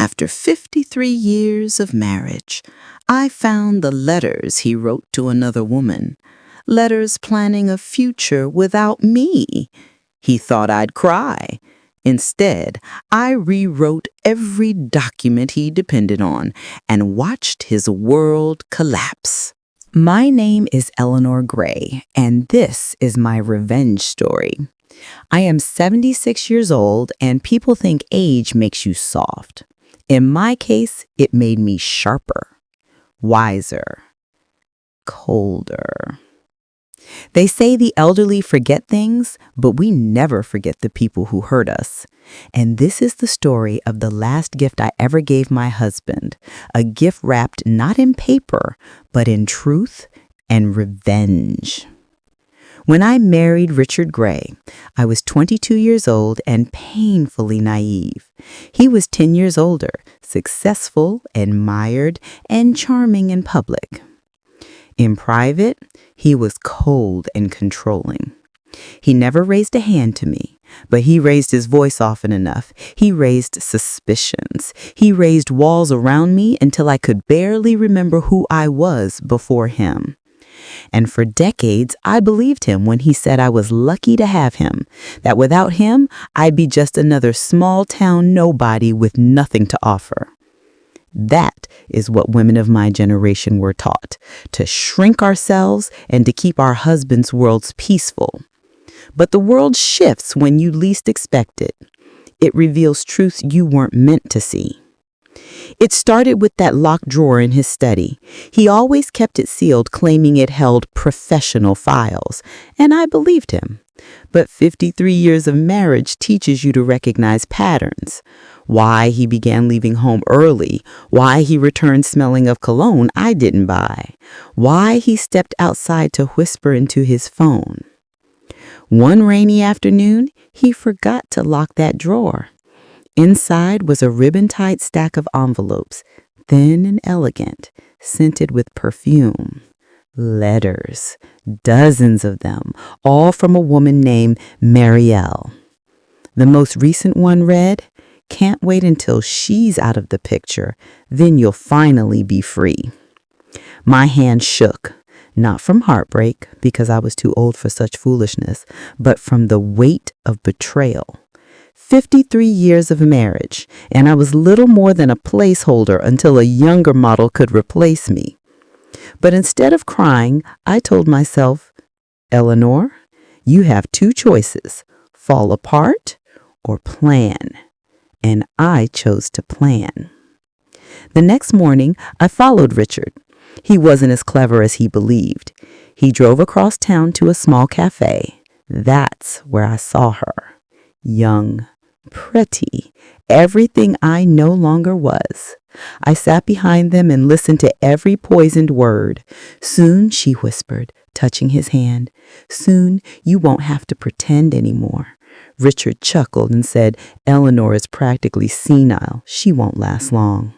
After 53 years of marriage, I found the letters he wrote to another woman. Letters planning a future without me. He thought I'd cry. Instead, I rewrote every document he depended on and watched his world collapse. My name is Eleanor Gray, and this is my revenge story. I am 76 years old, and people think age makes you soft. In my case, it made me sharper, wiser, colder. They say the elderly forget things, but we never forget the people who hurt us. And this is the story of the last gift I ever gave my husband, a gift wrapped not in paper, but in truth and revenge. When I married Richard Gray, I was 22 years old and painfully naive. He was 10 years older, successful, admired, and charming in public. In private, he was cold and controlling. He never raised a hand to me, but he raised his voice often enough. He raised suspicions. He raised walls around me until I could barely remember who I was before him. And for decades, I believed him when he said I was lucky to have him, that without him, I'd be just another small-town nobody with nothing to offer. That is what women of my generation were taught, to shrink ourselves and to keep our husbands' worlds peaceful. But the world shifts when you least expect it. It reveals truths you weren't meant to see. It started with that locked drawer in his study. He always kept it sealed, claiming it held professional files, and I believed him. But 53 years of marriage teaches you to recognize patterns. Why he began leaving home early, why he returned smelling of cologne I didn't buy, why he stepped outside to whisper into his phone. One rainy afternoon, he forgot to lock that drawer. Inside was a ribbon-tied stack of envelopes, thin and elegant, scented with perfume. Letters, dozens of them, all from a woman named Marielle. The most recent one read, "Can't wait until she's out of the picture, then you'll finally be free." My hand shook, not from heartbreak, because I was too old for such foolishness, but from the weight of betrayal. 53 years of marriage, and I was little more than a placeholder until a younger model could replace me. But instead of crying, I told myself, "Eleanor, you have two choices, fall apart or plan." And I chose to plan. The next morning, I followed Richard. He wasn't as clever as he believed. He drove across town to a small cafe. That's where I saw her. Young, pretty, everything I no longer was. I sat behind them and listened to every poisoned word. "Soon," she whispered, touching his hand. "Soon, you won't have to pretend anymore." Richard chuckled and said, "Eleanor is practically senile. She won't last long."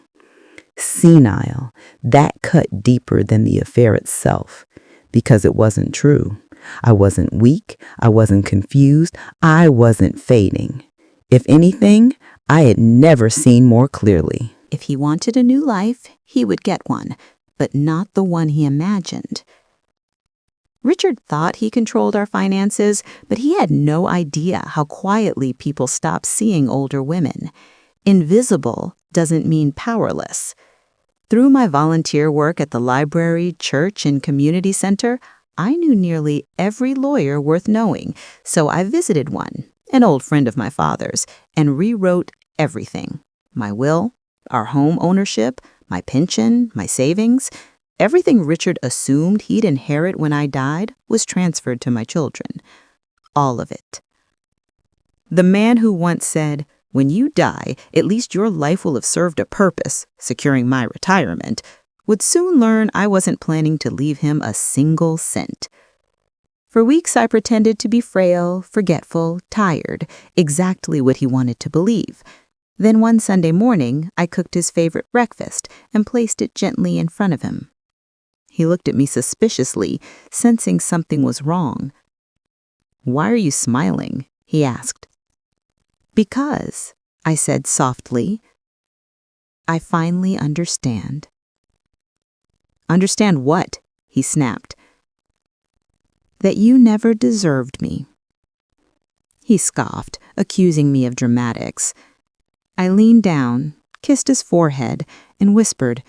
Senile, that cut deeper than the affair itself, because it wasn't true. I wasn't weak. I wasn't confused. I wasn't fading. If anything, I had never seen more clearly. If he wanted a new life, he would get one, but not the one he imagined. Richard thought he controlled our finances, but he had no idea how quietly people stopped seeing older women. Invisible doesn't mean powerless. Through my volunteer work at the library, church, and community center, I knew nearly every lawyer worth knowing, so I visited one, an old friend of my father's, and rewrote everything. My will, our home ownership, my pension, my savings. Everything Richard assumed he'd inherit when I died was transferred to my children. All of it. The man who once said, "When you die, at least your life will have served a purpose, securing my retirement," would soon learn I wasn't planning to leave him a single cent. For weeks I pretended to be frail, forgetful, tired, exactly what he wanted to believe. Then one Sunday morning, I cooked his favorite breakfast and placed it gently in front of him. He looked at me suspiciously, sensing something was wrong. "Why are you smiling?" he asked. "Because," I said softly, I finally understand." "Understand what?" he snapped. "That you never deserved me." He scoffed, accusing me of dramatics. I leaned down, kissed his forehead, and whispered,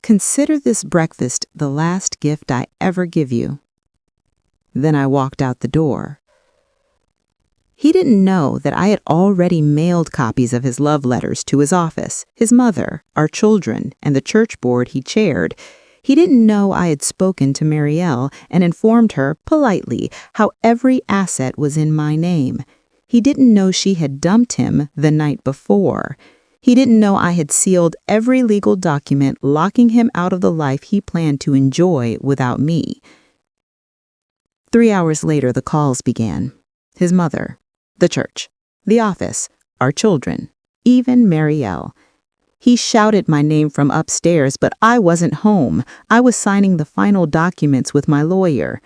"Consider this breakfast the last gift I ever give you." Then I walked out the door. He didn't know that I had already mailed copies of his love letters to his office, his mother, our children, and the church board he chaired. He didn't know I had spoken to Marielle and informed her, politely, how every asset was in my name. He didn't know she had dumped him the night before. He didn't know I had sealed every legal document locking him out of the life he planned to enjoy without me. 3 hours later, the calls began. His mother, the church, the office, our children, even Marielle. He shouted my name from upstairs, but I wasn't home. I was signing the final documents with my lawyer.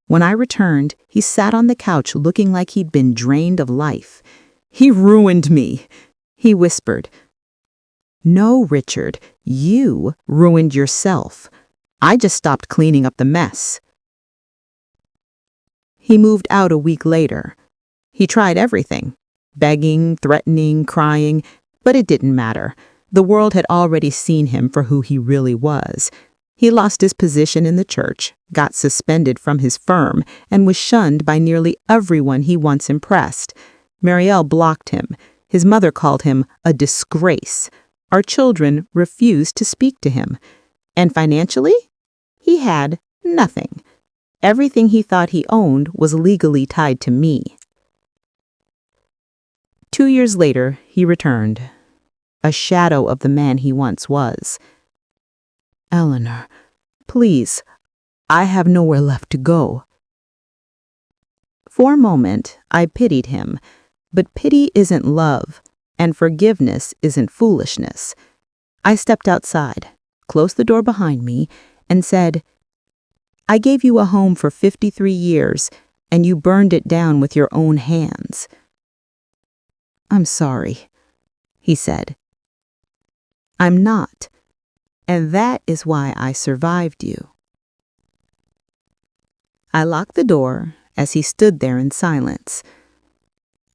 When I returned, he sat on the couch looking like he'd been drained of life. "He ruined me," he whispered. "No, Richard, you ruined yourself. I just stopped cleaning up the mess." He moved out a week later. He tried everything, begging, threatening, crying, but it didn't matter. The world had already seen him for who he really was. He lost his position in the church, got suspended from his firm, and was shunned by nearly everyone he once impressed. Marielle blocked him. His mother called him a disgrace. Our children refused to speak to him. And financially, he had nothing. Everything he thought he owned was legally tied to me. 2 years later, he returned, a shadow of the man he once was. "Eleanor, please, I have nowhere left to go." For a moment, I pitied him, but pity isn't love, and forgiveness isn't foolishness. I stepped outside, closed the door behind me, and said, "I gave you a home for 53 years, and you burned it down with your own hands." "I'm sorry," he said. "I'm not, and that is why I survived you." I locked the door as he stood there in silence.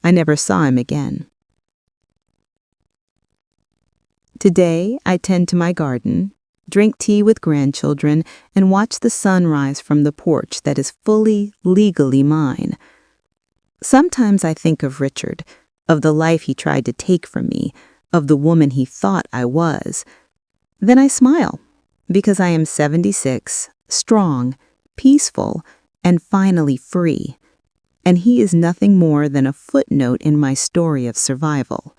I never saw him again. Today, I tend to my garden, drink tea with grandchildren, and watch the sun rise from the porch that is fully, legally mine. Sometimes I think of Richard, of the life he tried to take from me, of the woman he thought I was. Then I smile, because I am 76, strong, peaceful, and finally free. And he is nothing more than a footnote in my story of survival.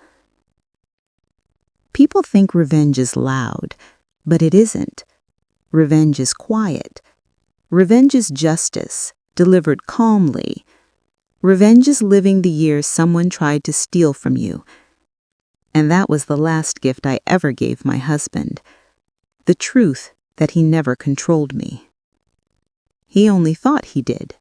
People think revenge is loud, but it isn't. Revenge is quiet. Revenge is justice, delivered calmly. Revenge is living the years someone tried to steal from you. And that was the last gift I ever gave my husband, the truth that he never controlled me. He only thought he did.